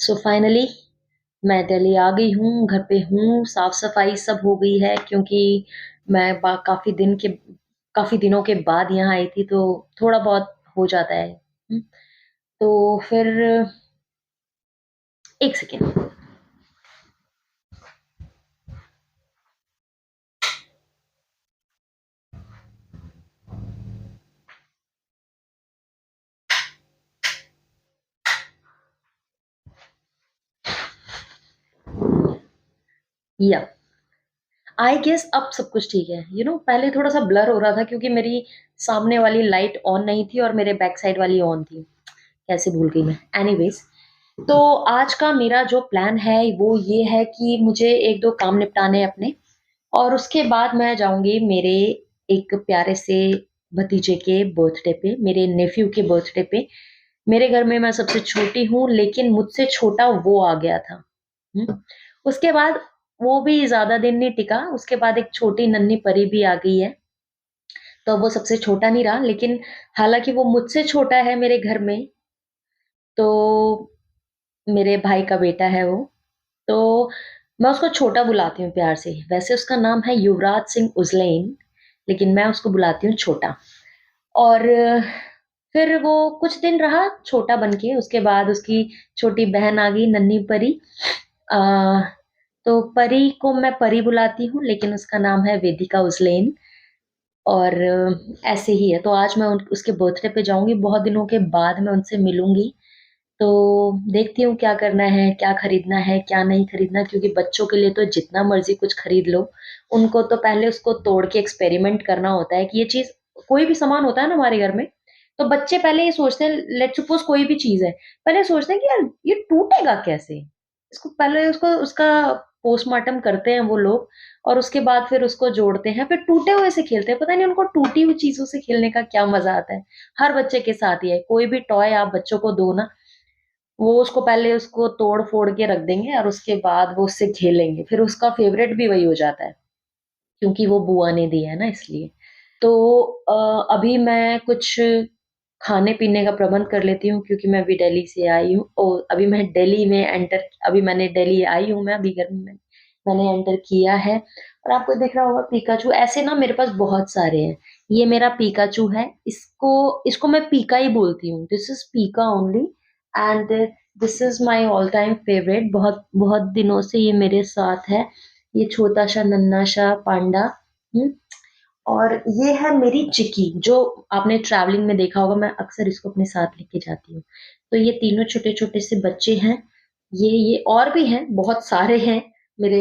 So finally मैं दिल्ली आ गई हूँ, घर पे हूँ, साफ-सफाई सब हो गई है क्योंकि मैं बा काफ़ी दिनों के बाद यहाँ आई थी तो थोड़ा बहुत हो जाता है। तो फिर 1 सेकंड। या आई गेस अब सब कुछ ठीक है। पहले थोड़ा-सा ब्लर हो रहा था क्योंकि मेरी सामने वाली लाइट ऑन नहीं थी और मेरे बैक साइड वाली ऑन थी। कैसे भूल गई मैं? एनीवेज़, तो आज का मेरा जो प्लान है वो ये है कि मुझे 1-2 काम निपटाने हैं अपने और उसके बाद मैं जाऊँगी मेरे एक प्यारे से भतीजे के बर्थडे पे, मेरे नेफ्यू के बर्थडे पे। मेरे घर में मैं सबसे छोटी हूँ, लेकिन मुझसे छोटा वो आ गया था। उसके बाद वो भी ज़्यादा दिन नहीं टिका, उसके बाद एक छोटी नन्ही परी भी आ गई है। तो वो सबसे छोटा नहीं रहा, लेकिन हालाँकि वो मुझसे छोटा है मेरे घर में, तो मेरे भाई का बेटा है वो। तो मैं उसको छोटा बुलाती हूँ प्यार से। वैसे उसका नाम है युवराज सिंह उज़लैन, लेकिन मैं उसको बुलाती हूँ छोटा। और फिर वो कुछ दिन रहा छोटा बन के, उसके बाद उसकी छोटी बहन आ गई नन्ही परी। अ, तो परी को मैं परी बुलाती हूँ, लेकिन उसका नाम है वेदिका उज़लैन और ऐसे ही है। तो आज मैं उन उसके बर्थडे पे जाऊँगी, बहुत दिनों के बाद मैं उनसे मिलूँगी। तो देखती हूँ क्या करना है, क्या खरीदना है, क्या नहीं खरीदना क्योंकि बच्चों के लिए तो जितना मर्ज़ी कुछ खरीद लो, उनको तो पहले उसको तोड़ के एक्सपेरिमेंट करना होता है कि ये चीज़ कोई भी सामान होता है ना हमारे घर में, तो बच्चे पहले ये सोचते हैं लेट्स सपोज़ कोई भी चीज़ है, पहले सोचते हैं कि यार ये टूटेगा कैसे? इसको पहले उसको उसका पोस्टमार्टम करते हैं वो लोग और उसके बाद फिर उसको जोड़ते हैं, फिर टूटे हुए से खेलते हैं, पता नहीं उनको टूटी हुई चीज़ों से खेलने का क्या मज़ा आता है। हर बच्चे के साथ ही है, कोई भी टॉय आप बच्चों को दो ना वो उसको पहले उसको तोड़-फोड़ के रख देंगे और उसके बाद वो उससे खेलेंगे, फिर उसका फ़ेवरेट भी वही हो जाता है, क्योंकि वो बुआ ने दिया है ना इसलिए। तो अभी मैं कुछ खाने-पीने का प्रबंध कर लेती हूँ क्योंकि मैं अभी दिल्ली से आई हूँ अभी मैं दिल्ली में अभी मैंने दिल्ली आई हूँ मैं अभी घर में मैंने एंटर किया है और आपको दिख रहा होगा पिकाचू ऐसे ना मेरे पास बहुत सारे हैं। ये मेरा पिकाचू है, इसको इसको मैं पीका ही बोलती हूँ, दिस इज़ पीका only and this is my all time favourite बहुत बहुत दिनों से ये मेरे साथ है। ये छोटा-सा नन्हा-सा पांडा हुँ, और ये है मेरी चिक्की, जो आपने ट्रैवलिंग में देखा होगा, मैं अक्सर इसको अपने साथ लेके जाती हूँ। तो ये तीनों छोटे-छोटे से बच्चे हैं। ये और भी हैं, बहुत सारे हैं मेरे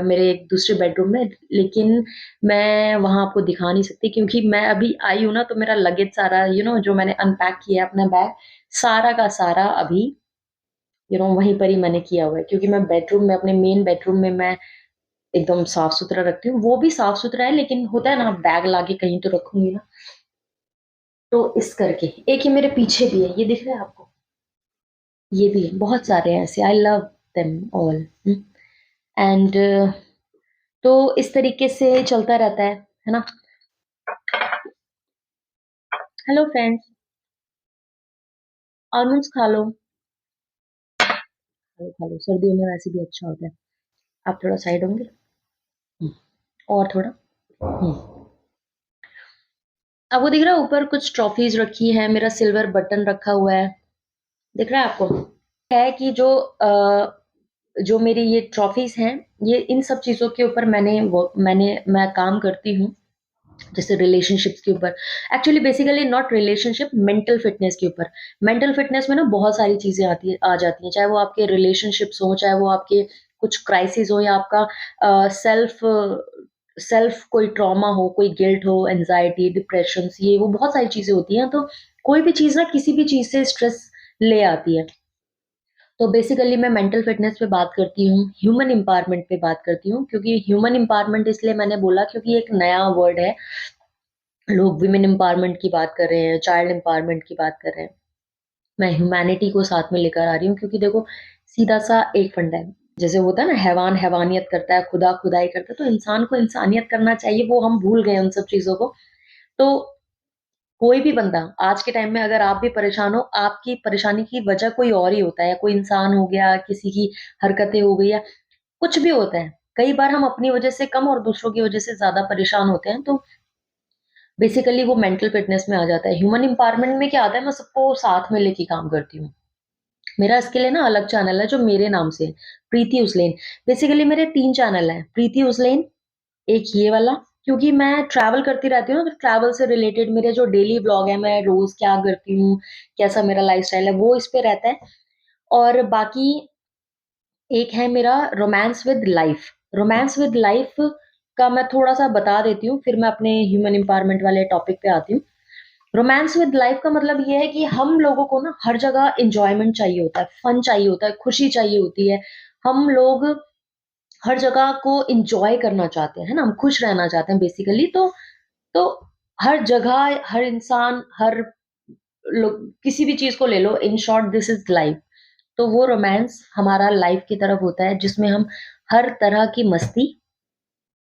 मेरे एक दूसरे बेडरूम में, लेकिन मैं वहाँ आपको दिखा नहीं सकती क्योंकि मैं अभी आई हूँ ना, तो मेरा लगेज सारा जो मैंने अनपैक किया है अपना बैग, सारा का सारा अभी वहीं पर ही मैंने किया हुआ है क्योंकि मैं बेडरूम में अपने मेन बेडरूम में मैं एकदम साफ-सुथरा रखती हूँ। वो भी साफ-सुथरा है लेकिन होता है ना बैग लाके कहीं तो रखूँगी ना, तो इस करके। एक ये मेरे पीछे भी है, ये दिख रहा है आपको? ये भी है, बहुत सारे हैं ऐसे I love them all and तो इस तरीके से चलता रहता है ना? हेलो फ्रेंड्स, आलमंड्स खा लो, खा लो, सर्दियों में वैसे भी अच्छा होता है। आप थोड़ा साइड होंगे? हुँ, और थोड़ा? हुँ। आपको दिख रहा है ऊपर कुछ ट्रॉफीज़ रखी हैं, मेरा सिल्वर बटन रखा हुआ है, दिख रहा है आपको? है कि जो मेरी ये ट्रॉफीज़ हैं, ये इन सब चीज़ों के ऊपर मैं काम करती हूँ, जैसे रिलेशनशिप्स के ऊपर। Actually basically not relationship, mental fitness के ऊपर। मेंटल फिटनेस में ना बहुत सारी चीज़ें आ जाती हैं, चाहे वो आपके रिलेशनशिप्स हों, चाहे वो आपके कुछ क्राइसिस हो या आपका सेल्फ कोई ट्रॉमा हो, कोई गिल्ट हो, एंग्ज़ायटी, डिप्रेशंस ये वो बहुत सारी चीज़ें होती हैं, तो कोई भी चीज़ ना किसी भी चीज़ से स्ट्रेस ले आती है। तो बेसिकली मैं मेंटल फिटनेस पे बात करती हूँ, ह्यूमन एम्पावरमेंट पे बात करती हूँ क्योंकि ह्यूमन एम्पावरमेंट इसलिए मैंने बोला क्योंकि एक नया वर्ड है। लोग वुमेन एम्पावरमेंट की बात कर रहे हैं, चाइल्ड एम्पावरमेंट की बात कर रहे हैं। मैं ह्यूमैनिटी को साथ में लेकर आ रही हूँ क्योंकि देखो सीधा-सा एक फंडा है। जैसे होता है ना हैवान हैवानियत करता है, खुदा खुदाई करता है, तो इंसान को इंसानियत करना चाहिए, वो हम भूल गए उन सब चीज़ों को। तो कोई भी बंदा आज के टाइम में अगर आप भी परेशान हो, आपकी परेशानी की वजह कोई और ही होता है, कोई इंसान हो गया, किसी की हरकतें हो गई या कुछ भी होता है। कई बार हम अपनी वजह से कम और दूसरों की वजह से ज़्यादा परेशान होते हैं, तो बेसिकली वो मेंटल फिटनेस में आ जाता है। ह्यूमन एम्पावरमेंट में क्या आता है, मैं सबको साथ में लेके काम करती हूँ। मेरा इसके लिए ना अलग चैनल है जो मेरे नाम से है, प्रीति उस्लेन। बेसिकली मेरे 3 चैनल हैं, प्रीति उस्लेन, एक ये वाला, क्योंकि मैं ट्रैवल करती रहती हूँ ना, तो ट्रैवल से रिलेटेड मेरे जो डेली व्लॉग है, मैं रोज़ क्या करती हूँ, कैसा मेरा लाइफ़स्टाइल है, वो इस पे रहता है। और बाकी एक है मेरा romance with life. Romance with life का मैं थोड़ा-सा बता देती हूँ, फिर मैं अपने ह्यूमन एम्पावरमेंट वाले टॉपिक पे आती हूँ। रोमांस विद लाइफ का मतलब ये है कि हम लोगों को ना हर जगह एन्जॉयमेंट चाहिए होता है, फन चाहिए होता है, खुशी चाहिए होती है। हम लोग हर जगह को एन्जॉय करना चाहते हैं, है ना? हम खुश रहना चाहते हैं बेसिकली, तो हर जगह, हर इंसान, हर लोग किसी भी चीज़ को ले लो, in short this is life. तो वो रोमांस हमारा लाइफ की तरफ होता है जिसमें हम हर तरह की मस्ती,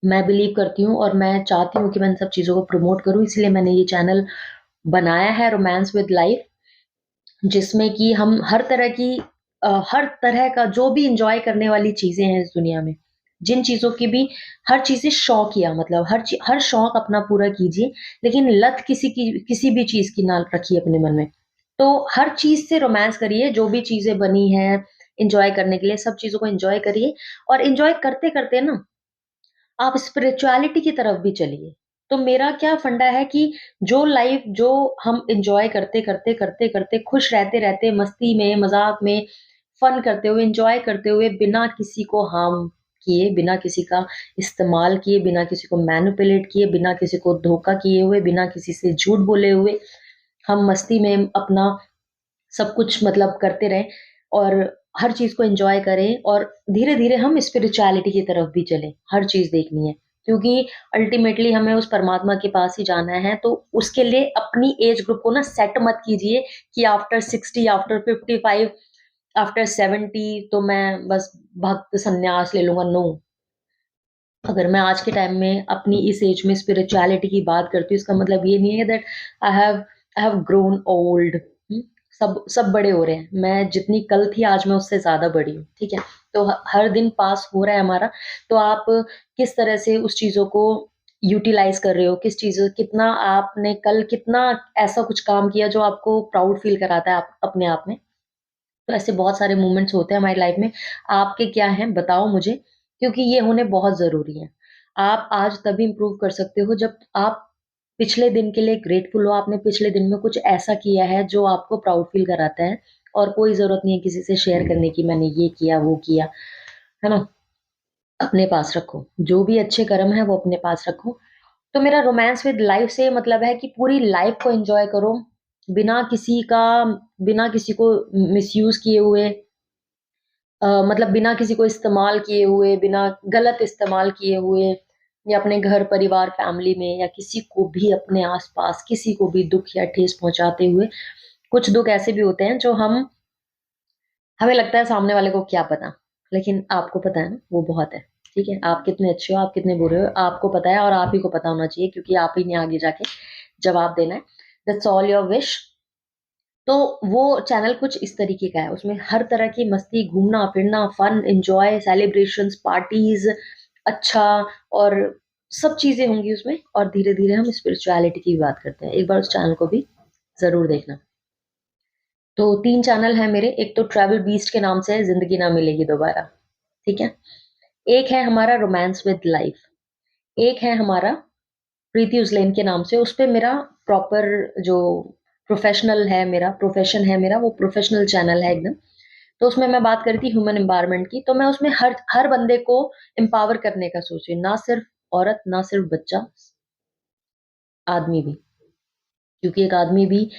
मैं बिलीव करती हूँ और मैं चाहती हूँ कि मैं इन सब चीज़ों को प्रमोट करूँ, इसलिए मैंने ये चैनल बनाया है रोमांस विद लाइफ, जिसमें कि हम हर तरह का जो भी एन्जॉय करने वाली चीज़ें हैं इस दुनिया में, जिन चीज़ों की भी हर चीज़ से शौकिया मतलब हर शौक अपना पूरा कीजिए, लेकिन लत किसी भी चीज़ की ना रखिए अपने मन में। तो हर चीज़ से रोमांस करिए, जो भी चीज़ें बनी हैं, एन्जॉय करने के लिए सब चीज़ों को एन्जॉय करिए और एन्जॉय करते-करते ना आप स्पिरिचुअलिटी की तरफ भी चलिए। तो मेरा क्या फंडा है कि जो हम एन्जॉय करते-करते खुश रहते-रहते मस्ती में, मज़ाक में, फन करते हुए, एन्जॉय करते हुए, बिना किसी को हार्म किए, बिना किसी का इस्तेमाल किए, बिना किसी को मैनिपुलेट किए, बिना किसी को धोखा किए हुए, बिना किसी से झूठ बोले हुए, हम मस्ती में अपना सब कुछ मतलब करते रहें और हर चीज़ को एन्जॉय करें और धीरे-धीरे हम स्पिरिचुअलिटी की तरफ भी चलें, हर चीज़ देखनी है। क्योंकि अल्टीमेटली हमें उस परमात्मा के पास ही जाना है, तो उसके लिए अपनी एज ग्रुप को ना सेट मत कीजिए कि आफ्टर 60, आफ्टर 55, आफ्टर 70 तो मैं बस भक्त संन्यास ले लूँगा, नो। अगर मैं आज के टाइम में अपनी इस एज में स्पिरिचुअलिटी की बात करती हूँ, इसका मतलब ये नहीं है that I have I have grown old. सब सब बड़े हो रहे हैं। मैं जितनी कल थी आज मैं उससे ज़्यादा बड़ी हूँ, ठीक है? तो हर दिन पास हो रहा है हमारा, तो आप किस तरह से उस चीज़ों को यूटिलाइज़ कर रहे हो, कितना आपने कल कितना ऐसा कुछ काम किया जो आपको प्राउड फील कराता है आप अपने आप में। तो ऐसे बहुत सारे मोमेंट्स होते हैं हमारी लाइफ में। आपके क्या हैं बताओ मुझे, क्योंकि ये होने बहुत ज़रूरी हैं। आप आज तभी इम्प्रूव कर सकते हो जब आप पिछले दिन के लिए ग्रेटफुल हो, आपने पिछले दिन में कुछ ऐसा किया है जो आपको प्राउड फील कराता है और कोई ज़रूरत नहीं है किसी से शेयर करने की मैंने ये किया, वो किया, है ना? अपने पास रखो। जो भी अच्छे कर्म हैं वो अपने पास रखो। तो मेरा रोमांस विद लाइफ से मतलब है कि पूरी लाइफ को एन्जॉय करो, बिना किसी का बिना किसी को मिसयूज़ किए हुए, मतलब बिना किसी को इस्तेमाल किए हुए, बिना गलत इस्तेमाल किए हुए या अपने घर, परिवार, फैमिली में या किसी को भी अपने आस-पास किसी को भी दुःख या ठेस पहुँचाते हुए, कुछ दुःख ऐसे भी होते हैं जो हमें लगता है सामने वाले को क्या पता, लेकिन आपको पता है ना, वो बहुत है, ठीक है? आप कितने अच्छे हो, आप कितने बुरे हो, आपको पता है और आप ही को पता होना चाहिए क्योंकि आप ही ने आगे जाके जवाब देना है। That's all your wish. तो वो चैनल कुछ इस तरीके का है, उसमें हर तरह की मस्ती, घूमना-फिरना, फन, एन्जॉय, सेलिब्रेशंस, पार्टीज़, अच्छा और सब चीज़ें होंगी उसमें और धीरे-धीरे हम स्पिरिचुअलिटी की भी बात करते हैं। एक बार उस चैनल को भी ज़रूर देखना। तो 3 चैनल हैं मेरे, एक तो ट्रैवल बीस्ट के नाम से है, ज़िंदगी ना मिलेगी दोबारा, ठीक है? एक है हमारा रोमांस विद लाइफ, एक है हमारा प्रीति उज़लेन के नाम से, उसपे मेरा प्रॉपर जो प्रोफ़ेशन है मेरा, वो प्रोफ़ेशनल चैनल है एकदम। तो उसमें मैं बात करी थी ह्यूमन एम्पावरमेंट की, तो मैं उसमें हर हर बंदे को एम्पावर करने का सोच रही हूँ, ना सिर्फ़ औरत, ना सिर्फ़ बच्चा, आदमी भी। क्योंकि एक आदमी भी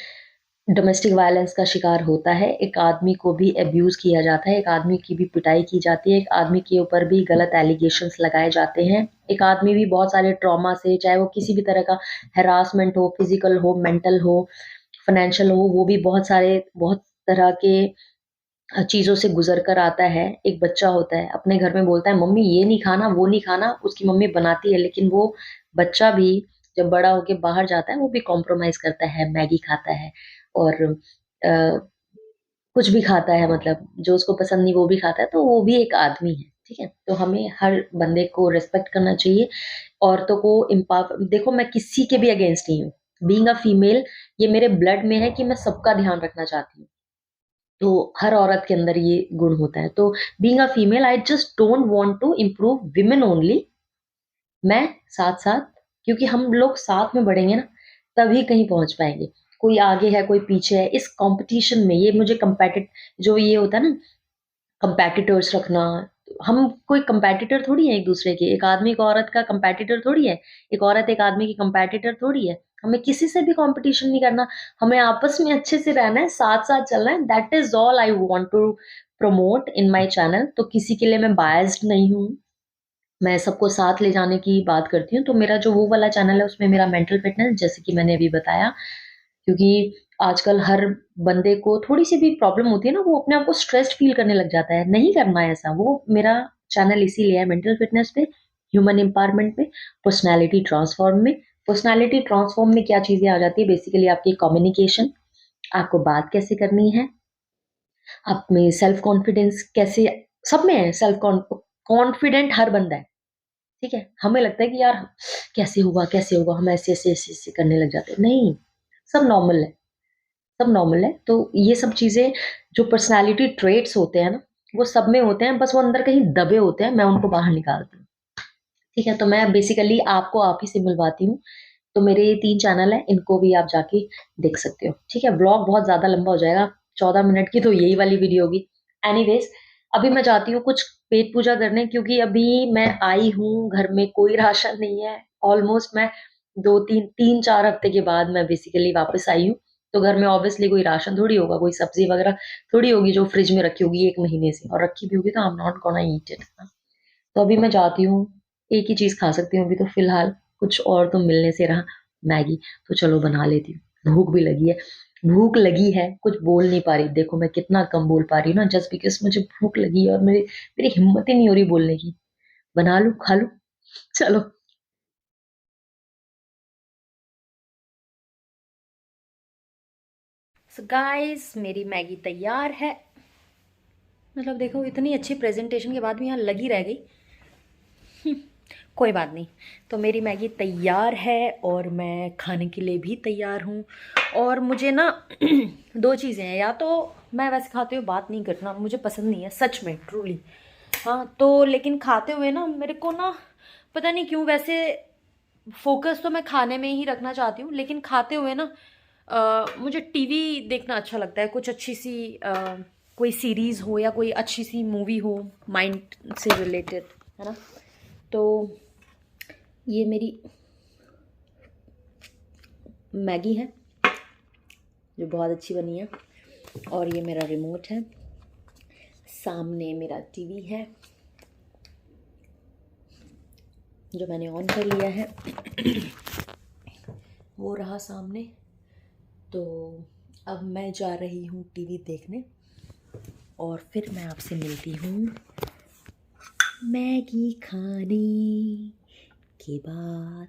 डोमेस्टिक वायलेंस का शिकार होता है, एक आदमी को भी अब्यूज़ किया जाता है, एक आदमी की भी पिटाई की जाती है, एक आदमी के ऊपर भी गलत एलिगेशंस लगाए जाते हैं, एक आदमी भी बहुत सारे ट्रॉमा से, चाहे वो किसी भी तरह का हैरासमेंट हो, फिज़िकल हो, मेंटल हो, फाइनेंशियल हो, वो भी बहुत तरह के चीज़ों से गुज़र कर आता है। एक बच्चा होता है, अपने घर में बोलता है, "मम्मी ये नहीं खाना, वो नहीं खाना", उसकी मम्मी बनाती है, लेकिन वो बच्चा भी जब बड़ा होके बाहर जाता है वो भी कॉम्प्रोमाइज़ करता है, मैगी खाता है और कुछ भी खाता है, मतलब जो उसको पसंद नहीं वो भी खाता है, तो वो भी एक आदमी है, ठीक है? तो हमें हर बंदे को रिस्पेक्ट करना चाहिए, औरतों को देखो मैं किसी के भी अगेंस्ट नहीं हूँ। बीइंग अ फीमेल ये मेरे ब्लड में है कि मैं सबका ध्यान रखना चाहती हूँ। तो हर औरत के अंदर ये गुण होता है। तो being a female I just don't want to improve women only. मैं साथ-साथ, क्योंकि हम लोग साथ में बढ़ेंगे ना, तभी कहीं पहुँच पाएँगे। कोई आगे है, कोई पीछे है, इस कॉम्पिटिशन में ये मुझे जो ये होता है ना, कंपैटिटर्स रखना, हम कोई कंपैटिटर थोड़ी है एक-दूसरे के। एक आदमी एक औरत का कंपैटिटर थोड़ी है, एक औरत एक आदमी की कंपैटिटर थोड़ी है। हमें किसी से भी कॉम्पिटिशन नहीं करना, हमें आपस में अच्छे से रहना है, साथ-साथ चलना है, that is all I want to promote in my channel. तो किसी के लिए मैं बायस्ड नहीं हूँ। मैं सबको साथ ले जाने की बात करती हूँ, तो मेरा जो वो वाला चैनल है उसमें मेरा मेंटल फिटनेस, जैसे कि मैंने अभी बताया, क्योंकि आजकल हर बंदे को थोड़ी-सी भी प्रॉब्लम होती है ना, वो अपने आप को स्ट्रेस्ड फ़ील करने लग जाता है, नहीं करना है ऐसा। वो मेरा चैनल इसीलिए है मेंटल फिटनेस पे, ह्यूमन एम्पावरमेंट पे, पर्सनैलिटी ट्रांसफॉर्म में। पर्सनैलिटी ट्रांसफॉर्म में क्या चीज़ें आ जाती है, बेसिकली आपकी कम्युनिकेशन, आपको बात कैसे करनी है, आप में सेल्फ कॉन्फिडेंस कैसे, सब में है कॉन्फिडेंट हर बंदा है। ठीक है? हमें लगता है कि यार कैसे होगा? हम ऐसे करने लग जाते हैं। नहीं, सब नॉर्मल है, सब नॉर्मल है। तो ये सब चीज़ें जो पर्सनैलिटी ट्रेट्स होते हैं ना, वो सब में होते हैं, बस वो अंदर कहीं दबे होते हैं, मैं उनको बाहर निकालती हूँ। ठीक है? तो मैं बेसिकली आपको आप ही से मिलवाती हूँ। तो मेरे ये 3 चैनल हैं, इनको भी आप जाके देख सकते हो। ठीक है? व्लॉग बहुत ज़्यादा लंबा हो जाएगा, 14 मिनट की तो यही वाली वीडियो होगी। एनीवेज़ अभी मैं जाती हूँ कुछ पेट पूजा करने, क्योंकि अभी मैं आई हूँ, घर में कोई राशन नहीं है। ऑलमोस्ट मैं 2-3 3-4 हफ्ते के बाद मैं बेसिकली वापस आई हूँ। तो घर में ऑब्वियसली कोई राशन थोड़ी होगा, कोई सब्ज़ी वगैरह थोड़ी होगी जो फ्रिज में रखी होगी 1 महीने से, और रखी भी होगी तो I am not gonna eat it. तो अभी मैं जाती हूँ, एक ही चीज़ खा सकती हूँ अभी तो फ़िलहाल, कुछ और तो मिलने से रहा, मैगी, तो चलो बना लेती हूँ। भूख लगी है, कुछ बोल नहीं पा रही। देखो मैं कितना कम बोल पा रही हूँ ना, जस्ट बिकॉज़ मुझे भूख लगी है और मेरी मेरी हिम्मत ही नहीं हो रही बोलने की। बना लूँ, खा लूँ? चलो। सो गाइस मेरी मैगी तैयार है। मतलब देखो इतनी अच्छी प्रेजेंटेशन के बाद भी यहाँ लगी रह गई। कोई बात नहीं। तो मेरी मैगी तैयार है और मैं खाने के लिए भी तैयार हूँ। और मुझे ना दो चीज़ें हैं, या तो मैं वैसे खाते हुए बात नहीं करना, मुझे पसंद नहीं है सच में, ट्रूली। हाँ तो लेकिन खाते हुए ना मेरे को ना पता नहीं क्यों, वैसे फोकस तो मैं खाने में ही रखना चाहती हूँ, लेकिन खाते हुए ना मुझे टीवी देखना अच्छा लगता है। कुछ अच्छी सी कोई सीरीज़ हो या कोई अच्छी सी मूवी हो माइंड से रिलेटेड, है ना। तो ये मेरी मैगी है जो बहुत अच्छी बनी है, और ये मेरा रिमोट है, सामने मेरा टीवी है जो मैंने ऑन कर लिया है, वो रहा सामने। तो अब मैं जा रही हूँ टीवी देखने और फिर मैं आपसे मिलती हूँ मैगी खाने के बाद।